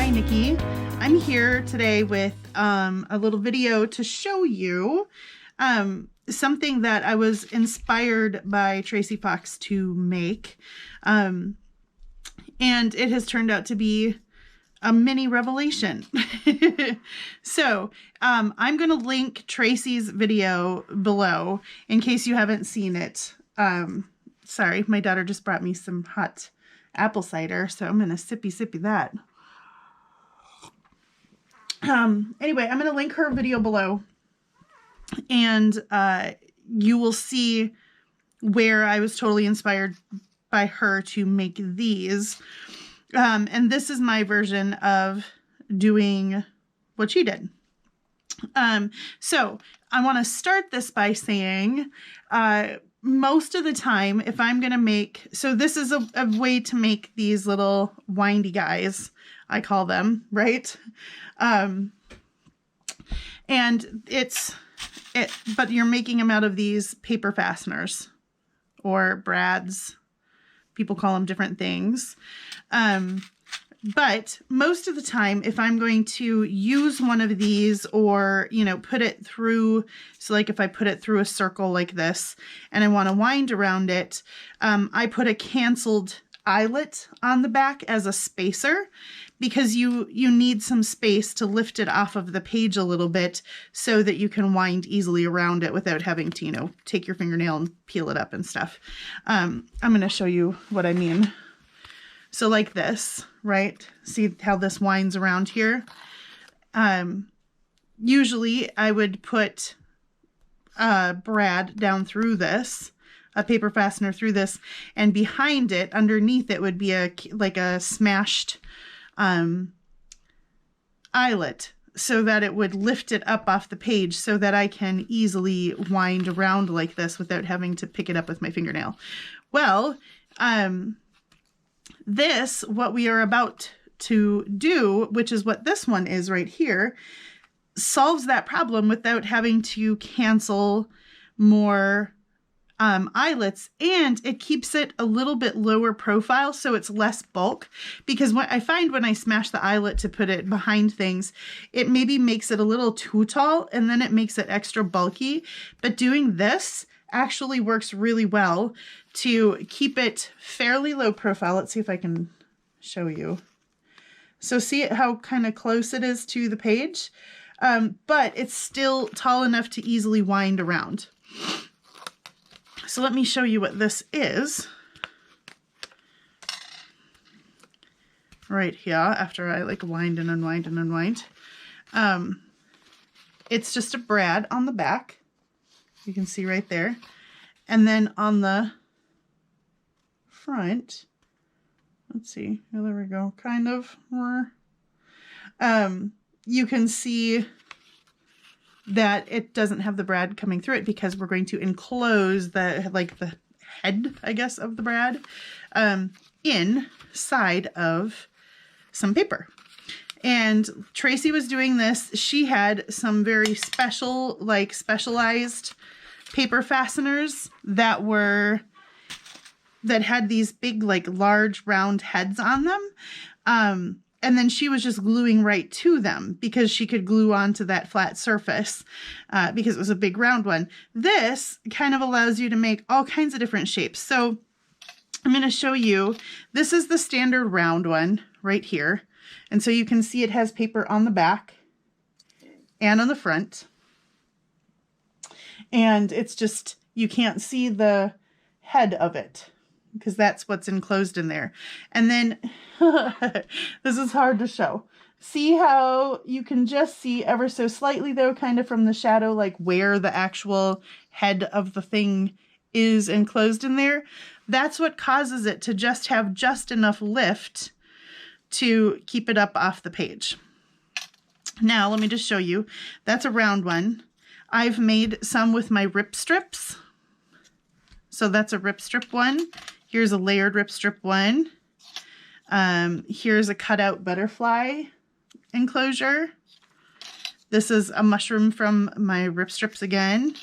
Hi, Nikki. I'm here today with a little video to show you something that I was inspired by Tracy Fox to make. And it has turned out to be a mini revelation. So I'm going to link Tracy's video below in case you haven't seen it. Sorry, my daughter just brought me some hot apple cider, so I'm going to sippy that. Anyway, I'm going to link her video below, and you will see where I was totally inspired by her to make these. And this is my version of doing what she did. So I want to start this by saying, most of the time, if I'm going to make, so this is a way to make these little windy guys, I call them, right? And but you're making them out of these paper fasteners or brads. People call them different things. But most of the time, if I'm going to use one of these or, you know, put it through, so like if I put it through a circle like this and I want to wind around it, I put a canceled eyelet on the back as a spacer, because you need some space to lift it off of the page a little bit so that you can wind easily around it without having to, you know, take your fingernail and peel it up and stuff. I'm going to show you what I mean. So like this, right? See how this winds around here? Usually I would put a brad down through this, a paper fastener through this, and behind it, underneath it, would be like a smashed eyelet, so that it would lift it up off the page so that I can easily wind around like this without having to pick it up with my fingernail. Well, what we are about to do, which is what this one is right here, solves that problem without having to cancel more eyelets, and it keeps it a little bit lower profile, so it's less bulk, because what I find when I smash the eyelet to put it behind things, it maybe makes it a little too tall and then it makes it extra bulky. But doing this actually works really well to keep it fairly low profile. Let's see if I can show you. So see how kind of close it is to the page, but it's still tall enough to easily wind around. So let me show you what this is right here after I like wind and unwind and unwind. It's just a brad on the back. You can see right there. And then on the front, let's see, oh, there we go, kind of more. You can see that it doesn't have the brad coming through it because we're going to enclose the head, I guess, of the brad inside of some paper. And Tracy was doing this. She had some very special, like specialized paper fasteners that had these big, like large round heads on them. And then she was just gluing right to them because she could glue onto that flat surface because it was a big round one. This kind of allows you to make all kinds of different shapes. So I'm going to show you, this is the standard round one right here. And so you can see it has paper on the back and on the front. And it's just, you can't see the head of it, because that's what's enclosed in there. And then, this is hard to show. See how you can just see ever so slightly though, kind of from the shadow, like where the actual head of the thing is enclosed in there? That's what causes it to just have just enough lift to keep it up off the page. Now, let me just show you. That's a round one. I've made some with my rip strips. So that's a rip strip one. Here's a layered rip strip one. Here's a cutout butterfly enclosure. This is a mushroom from my rip strips again.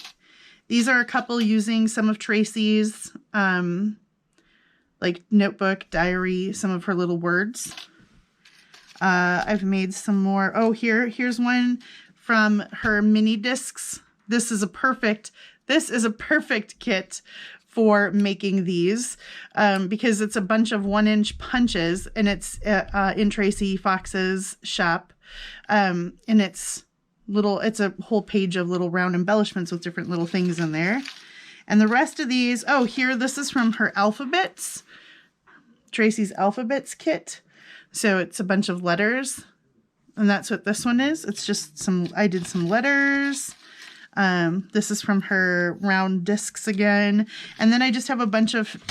These are a couple using some of Tracy's like notebook, diary, some of her little words. I've made some more. Oh, here's one from her mini discs. This is a perfect kit for making these because it's a bunch of 1-inch punches, and it's in Tracy Fox's shop. And it's a whole page of little round embellishments with different little things in there. And the rest of these, oh, this is from her alphabets, Tracy's alphabets kit. So it's a bunch of letters, and that's what this one is. It's just I did some letters. This is from her round discs again. And then I just have a bunch of,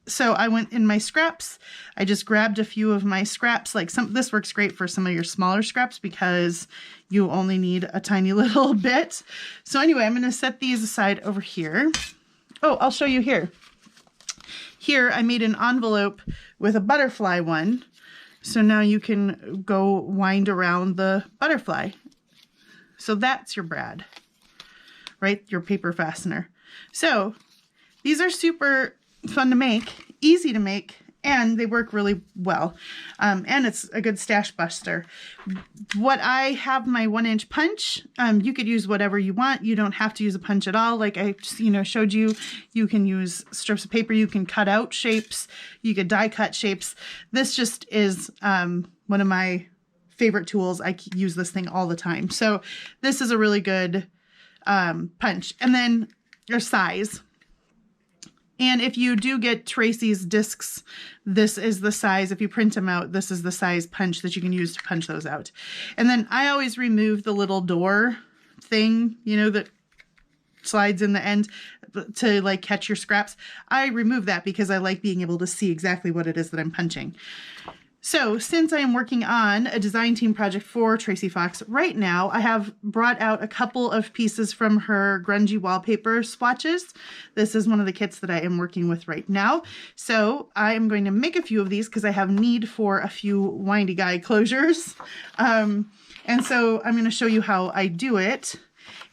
so I went in my scraps. I just grabbed a few of my scraps. This works great for some of your smaller scraps because you only need a tiny little bit. So anyway, I'm going to set these aside over here. Oh, I'll show you here. Here I made an envelope with a butterfly one. So now you can go wind around the butterfly. So that's your brad, right? Your paper fastener. So these are super fun to make, easy to make, and they work really well. And it's a good stash buster. What I have my 1-inch punch, you could use whatever you want. You don't have to use a punch at all. Like I just, showed you, you can use strips of paper. You can cut out shapes. You could die cut shapes. This just is one of my favorite tools. I use this thing all the time. So this is a really good punch. And then your size. And if you do get Tracy's discs, this is the size. If you print them out, this is the size punch that you can use to punch those out. And then I always remove the little door thing, that slides in the end to like catch your scraps. I remove that because I like being able to see exactly what it is that I'm punching. So since I am working on a design team project for Tracy Fox right now, I have brought out a couple of pieces from her grungy wallpaper swatches. This is one of the kits that I am working with right now. So I am going to make a few of these because I have need for a few windy guy closures. And so I'm going to show you how I do it.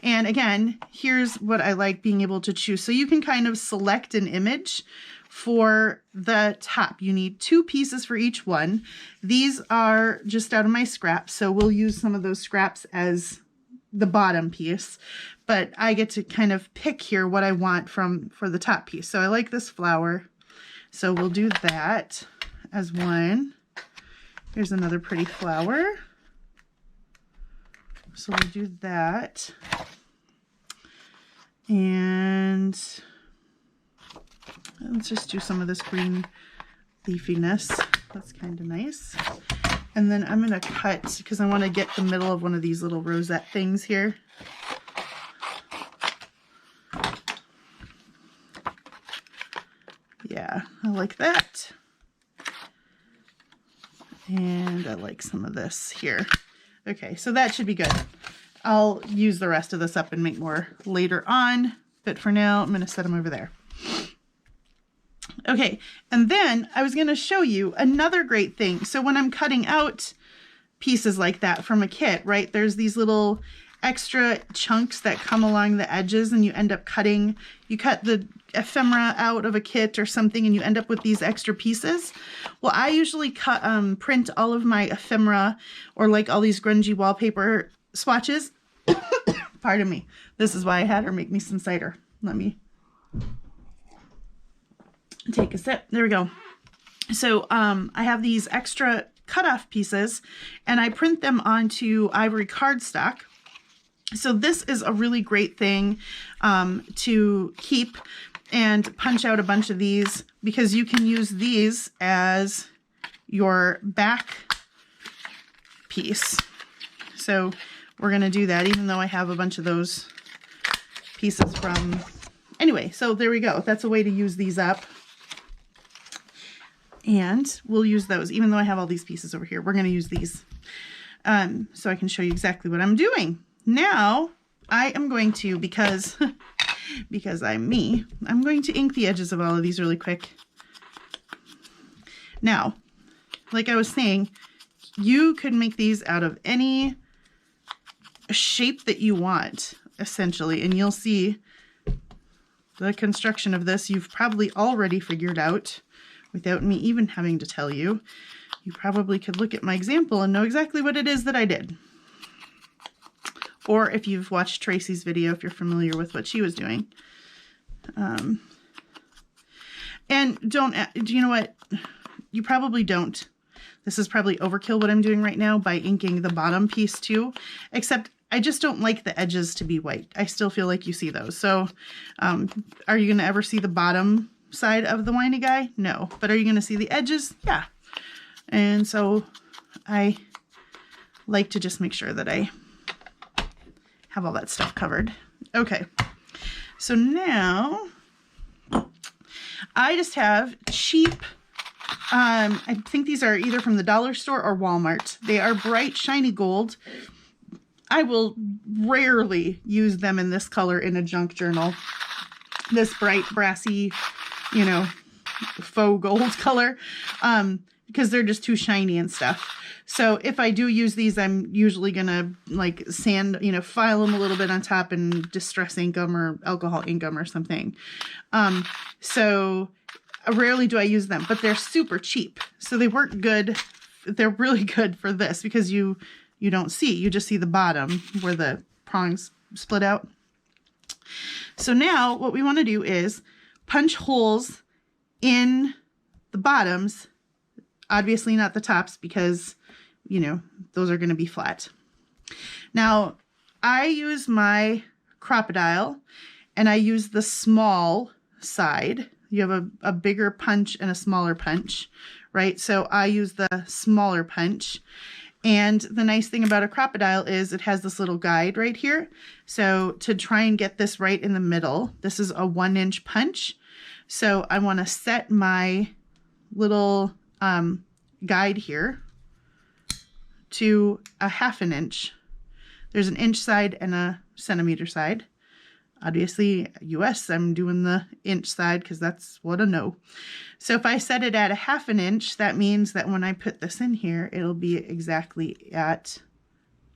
And again, here's what I like being able to choose. So you can kind of select an image. For the top, you need 2 pieces for each one. These are just out of my scraps, so we'll use some of those scraps as the bottom piece. But I get to kind of pick here what I want for the top piece. So I like this flower, so we'll do that as one. Here's another pretty flower. So we'll do that. And let's just do some of this green leafiness. That's kind of nice. And then I'm going to cut, because I want to get the middle of one of these little rosette things here. Yeah, I like that. And I like some of this here. Okay, so that should be good. I'll use the rest of this up and make more later on. But for now, I'm going to set them over there. Okay, and then I was going to show you another great thing. So when I'm cutting out pieces like that from a kit, right, there's these little extra chunks that come along the edges, and you end up you cut the ephemera out of a kit or something, and you end up with these extra pieces. Well, I usually print all of my ephemera or like all these grungy wallpaper swatches. Pardon me. This is why I had her make me some cider. Let me take a sip. There we go. So I have these extra cutoff pieces, and I print them onto ivory cardstock. So this is a really great thing to keep and punch out a bunch of these, because you can use these as your back piece. So we're going to do that, even though I have a bunch of those pieces from... Anyway, so there we go. That's a way to use these up. And we'll use those, even though I have all these pieces over here. We're going to use these so I can show you exactly what I'm doing. Now, I am going to, because I'm me, I'm going to ink the edges of all of these really quick. Now, like I was saying, you could make these out of any shape that you want, essentially, and you'll see the construction of this you've probably already figured out without me even having to tell you. you probably could look at my example and know exactly what it is that I did. Or if you've watched Tracy's video, if you're familiar with what she was doing. And do you know what? You probably don't. This is probably overkill what I'm doing right now by inking the bottom piece too, except I just don't like the edges to be white. I still feel like you see those. So are you going to ever see the bottom side of the whiny guy? No. But are you going to see the edges? Yeah. And so I like to just make sure that I have all that stuff covered. Okay. So now I just have cheap, I think these are either from the dollar store or Walmart. They are bright, shiny gold. I will rarely use them in this color in a junk journal. This bright, brassy, you know, faux gold color, because they're just too shiny and stuff. So if I do use these, I'm usually going to like sand, you know, file them a little bit on top and distress ink them or alcohol ink them or something. So rarely do I use them, but they're super cheap. So they work good. They're really good for this because you don't see, you just see the bottom where the prongs split out. So now what we want to do is punch holes in the bottoms, obviously not the tops because, you know, those are going to be flat. Now I use my Crocodile and I use the small side. You have a bigger punch and a smaller punch, right? So I use the smaller punch. And the nice thing about a Crocodile is it has this little guide right here. So to try and get this right in the middle, this is a 1-inch punch. So I want to set my little guide here to a 1/2 inch. There's an inch side and a centimeter side. Obviously, US, I'm doing the inch side because that's what I know. So if I set it at a 1/2 inch, that means that when I put this in here, it'll be exactly at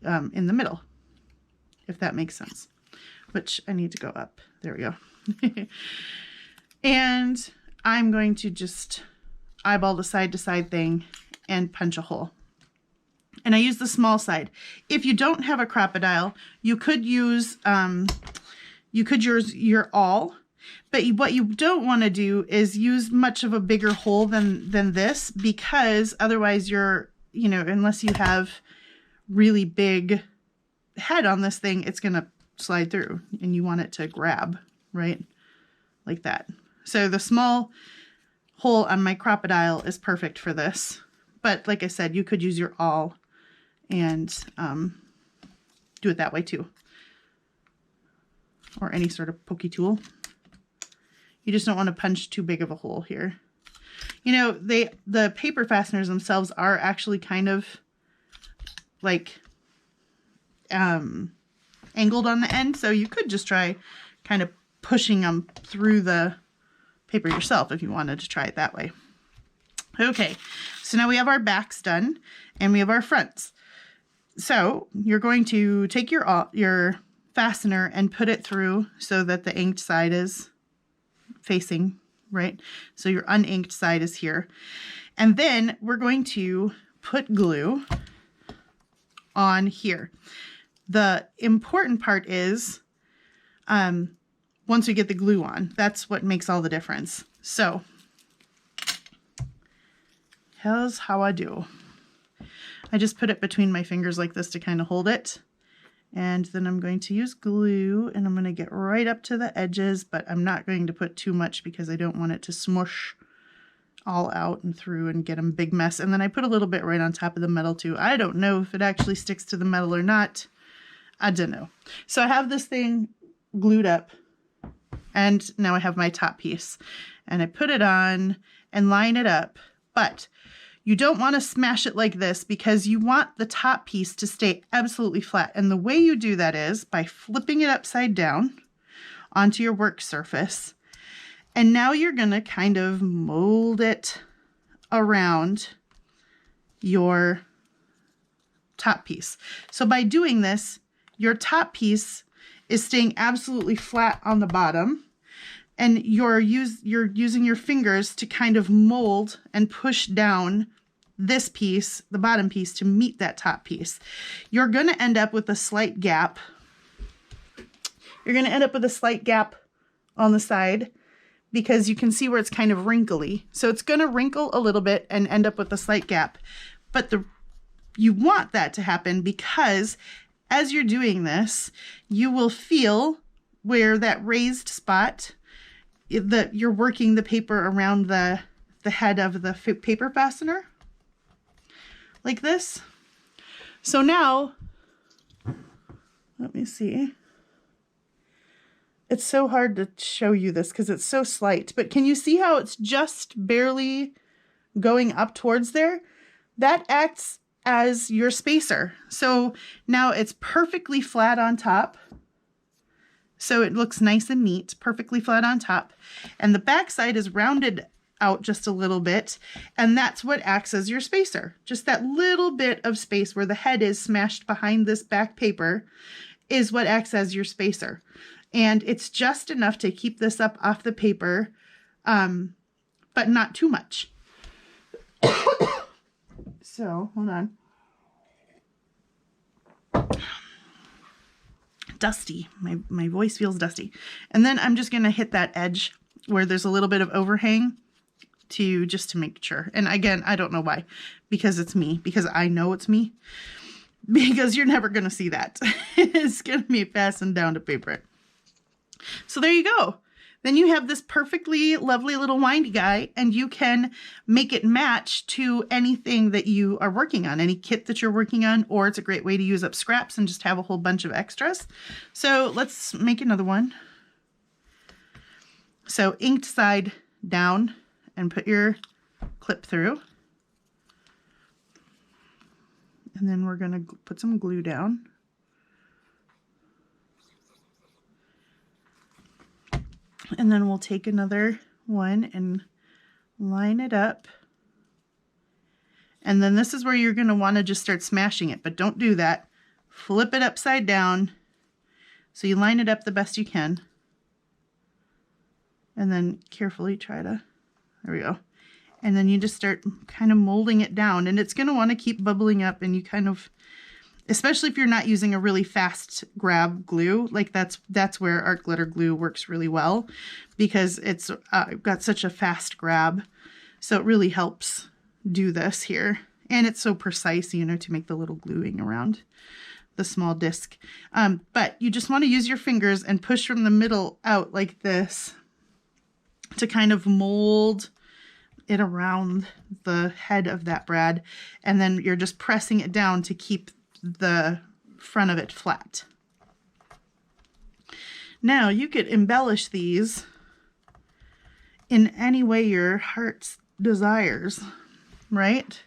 in the middle, if that makes sense. Which I need to go up. There we go. And I'm going to just eyeball the side-to-side thing and punch a hole. And I use the small side. If you don't have a Crocodile, you could use your awl, but what you don't want to do is use much of a bigger hole than this, because otherwise you're, you know, unless you have really big head on this thing, it's going to slide through and you want it to grab, right? Like that. So the small hole on my Crocodile is perfect for this. But like I said, you could use your awl and do it that way too. Or any sort of pokey tool. You just don't want to punch too big of a hole here. You know, the paper fasteners themselves are actually kind of like angled on the end, so you could just try kind of pushing them through the paper yourself if you wanted to try it that way. Okay, so now we have our backs done and we have our fronts. So you're going to take your fastener and put it through so that the inked side is facing, right? So your uninked side is here. And then we're going to put glue on here. The important part is once we get the glue on, that's what makes all the difference. So here's how I do. I just put it between my fingers like this to kind of hold it. And then I'm going to use glue and I'm going to get right up to the edges, but I'm not going to put too much because I don't want it to smush all out and through and get a big mess. And then I put a little bit right on top of the metal too. I don't know if it actually sticks to the metal or not. I don't know. So I have this thing glued up and now I have my top piece and I put it on and line it up, but you don't want to smash it like this because you want the top piece to stay absolutely flat. And the way you do that is by flipping it upside down onto your work surface. And now you're going to kind of mold it around your top piece. So by doing this, your top piece is staying absolutely flat on the bottom. And you're using your fingers to kind of mold and push down this piece, the bottom piece, to meet that top piece. You're going to end up with a slight gap. You're going to end up with a slight gap on the side because you can see where it's kind of wrinkly. So it's going to wrinkle a little bit and end up with a slight gap. But you want that to happen because as you're doing this, you will feel where that raised spot, that you're working the paper around the head of the paper fastener, like this. So now, let me see. It's so hard to show you this because it's so slight, but can you see how it's just barely going up towards there? That acts as your spacer. So now it's perfectly flat on top. So it looks nice and neat, perfectly flat on top. And the back side is rounded out just a little bit. And that's what acts as your spacer. Just that little bit of space where the head is smashed behind this back paper is what acts as your spacer. And it's just enough to keep this up off the paper, but not too much. So, hold on. Dusty. My voice feels dusty. And then I'm just going to hit that edge where there's a little bit of overhang just to make sure. And again, I don't know why, because it's me, because I know it's me, because you're never going to see that. It's going to be fastened down to paper. So there you go. Then you have this perfectly lovely little windy guy, and you can make it match to anything that you are working on, any kit that you're working on, or it's a great way to use up scraps and just have a whole bunch of extras. So let's make another one. So inked side down and put your clip through. And then we're going to put some glue down. And then we'll take another one and line it up. And then this is where you're going to want to just start smashing it, but don't do that. Flip it upside down so you line it up the best you can. And then carefully try to, there we go. And then you just start kind of molding it down, and it's going to want to keep bubbling up, and you kind of, especially if you're not using a really fast grab glue, like that's where art glitter glue works really well, because it's got such a fast grab. So it really helps do this here. And it's so precise, you know, to make the little gluing around the small disc. But you just want to use your fingers and push from the middle out like this to kind of mold it around the head of that brad. And then you're just pressing it down to keep the front of it flat. Now you could embellish these in any way your heart desires, right?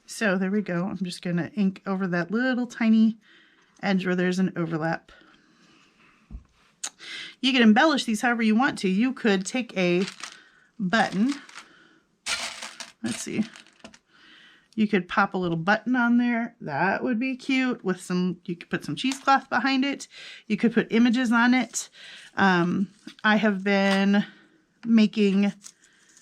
So there we go. I'm just going to ink over that little tiny edge where there's an overlap. You can embellish these however you want to. You could take a button. Let's see. You could pop a little button on there. That would be cute with some, you could put some cheesecloth behind it. You could put images on it. I have been making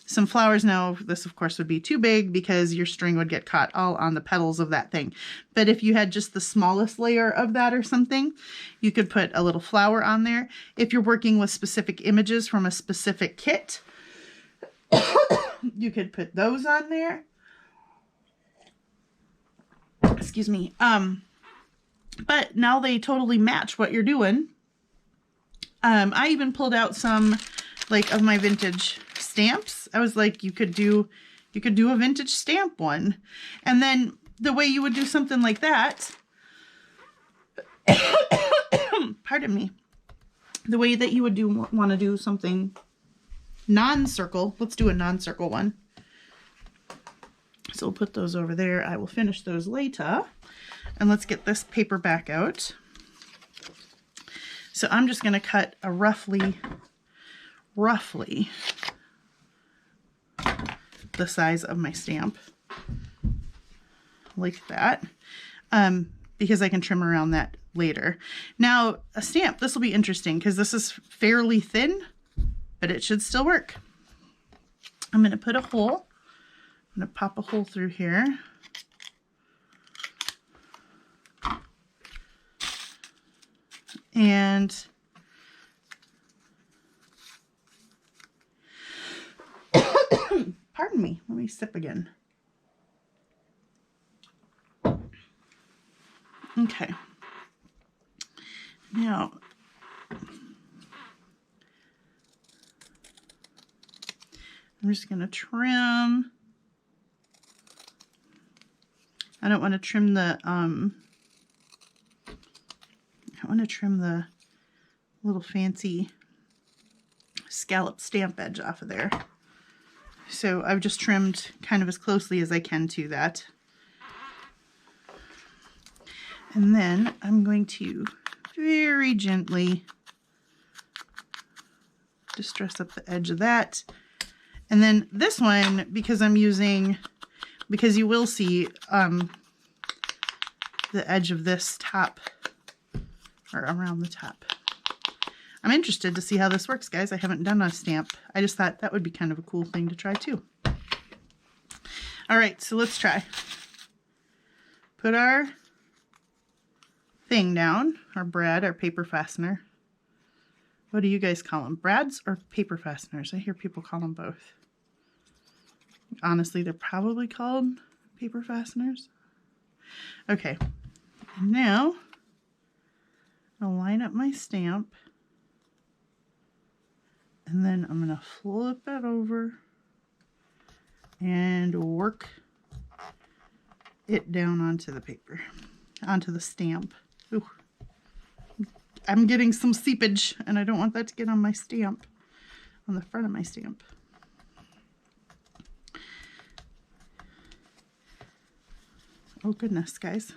some flowers. Now, this of course would be too big because your string would get caught all on the petals of that thing. But if you had just the smallest layer of that or something, you could put a little flower on there. If you're working with specific images from a specific kit, you could put those on there. Excuse me. But now they totally match what you're doing. I even pulled out some like of my vintage stamps. I was like, you could do a vintage stamp one. And then the way you would do something like that, pardon me, the way that you would want to do something non-circle, let's do a non-circle one. So we'll put those over there. I will finish those later. And let's get this paper back out. So I'm just going to cut a roughly the size of my stamp like that, because I can trim around that later. Now a stamp, this will be interesting because this is fairly thin, but it should still work. I'm going to put a hole. I'm going to pop a hole through here. And pardon me, let me sip again. Okay. Now, I'm just going to trim. I don't want to trim the, little fancy scallop stamp edge off of there. So I've just trimmed kind of as closely as I can to that. And then I'm going to very gently just dress up the edge of that. And then this one, because you will see the edge of this top, or around the top. I'm interested to see how this works, guys. I haven't done a stamp. I just thought that would be kind of a cool thing to try too. All right, so let's try. Put our thing down, our brad, our paper fastener. What do you guys call them? Brads or paper fasteners? I hear people call them both. Honestly, they're probably called paper fasteners. Okay, and now I'll line up my stamp, and then I'm going to flip it over and work it down onto the paper, onto the stamp. Ooh. I'm getting some seepage, and I don't want that to get on my stamp, on the front of my stamp. Oh goodness, guys.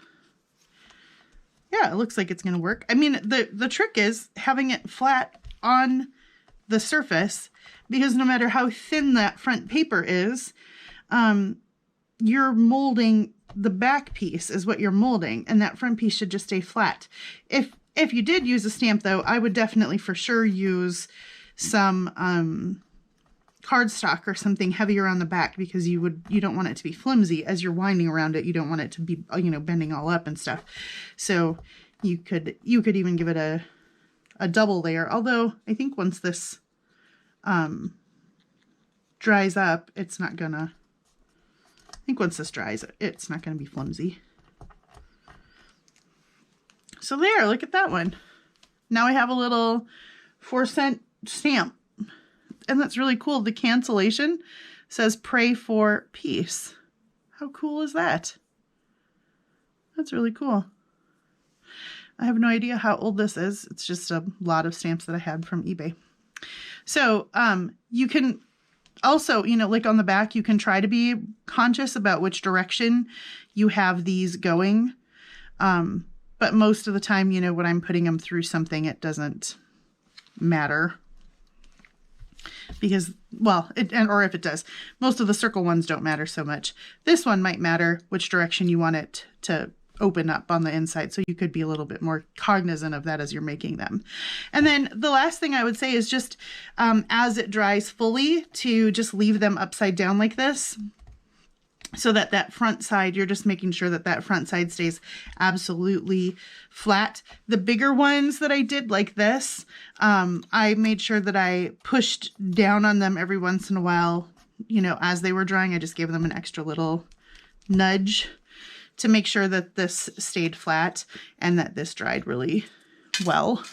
Yeah, it looks like it's going to work. I mean, the trick is having it flat on the surface, because no matter how thin that front paper is, you're molding the back piece is what you're molding, and that front piece should just stay flat. If you did use a stamp, though, I would definitely for sure use some cardstock or something heavier on the back, because you don't want it to be flimsy as you're winding around it. You don't want it to be, bending all up and stuff. So you could even give it a double layer. Although I think once this dries up, it's not gonna. I think once this dries, it's not gonna be flimsy. So there, look at that one. Now I have a little 4-cent stamp. And that's really cool. The cancellation says "Pray for Peace." How cool is that? That's really cool. I have no idea how old this is. It's just a lot of stamps that I had from eBay. So you can also, like on the back, you can try to be conscious about which direction you have these going. But most of the time, when I'm putting them through something, it doesn't matter. Because, well, or if it does, most of the circle ones don't matter so much. This one might matter which direction you want it to open up on the inside. So you could be a little bit more cognizant of that as you're making them. And then the last thing I would say is just as it dries fully, to just leave them upside down like this. So that front side, you're just making sure that front side stays absolutely flat. The bigger ones that I did like this, I made sure that I pushed down on them every once in a while, as they were drying. I just gave them an extra little nudge to make sure that this stayed flat and that this dried really well.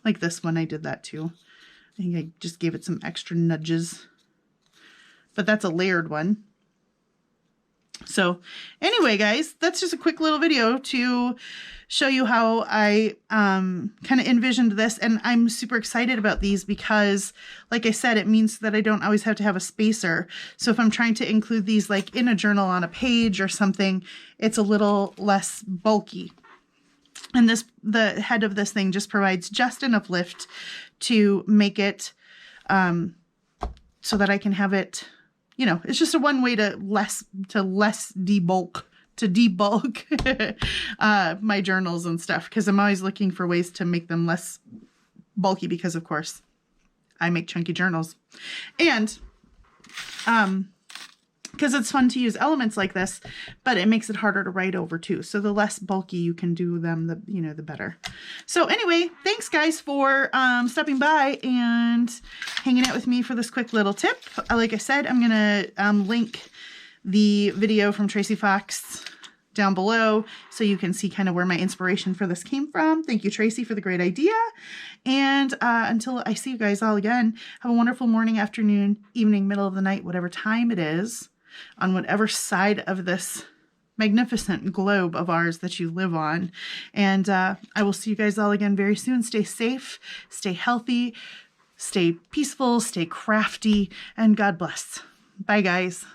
Like this one, I did that too. I think I just gave it some extra nudges. But that's a layered one. So anyway, guys, that's just a quick little video to show you how I kind of envisioned this. And I'm super excited about these because, like I said, it means that I don't always have to have a spacer. So if I'm trying to include these like in a journal on a page or something, it's a little less bulky. And the head of this thing just provides just enough lift to make it so that I can have it. It's just a one way to less debulk my journals and stuff, because I'm always looking for ways to make them less bulky, because of course I make chunky journals. And because it's fun to use elements like this, but it makes it harder to write over too. So the less bulky you can do them, the better. So anyway, thanks guys for stopping by and hanging out with me for this quick little tip. Like I said, I'm gonna link the video from Tracy Fox down below so you can see kind of where my inspiration for this came from. Thank you, Tracy, for the great idea. And until I see you guys all again, have a wonderful morning, afternoon, evening, middle of the night, whatever time it is, on whatever side of this magnificent globe of ours that you live on. And I will see you guys all again very soon. Stay safe, stay healthy, stay peaceful, stay crafty, and God bless. Bye, guys.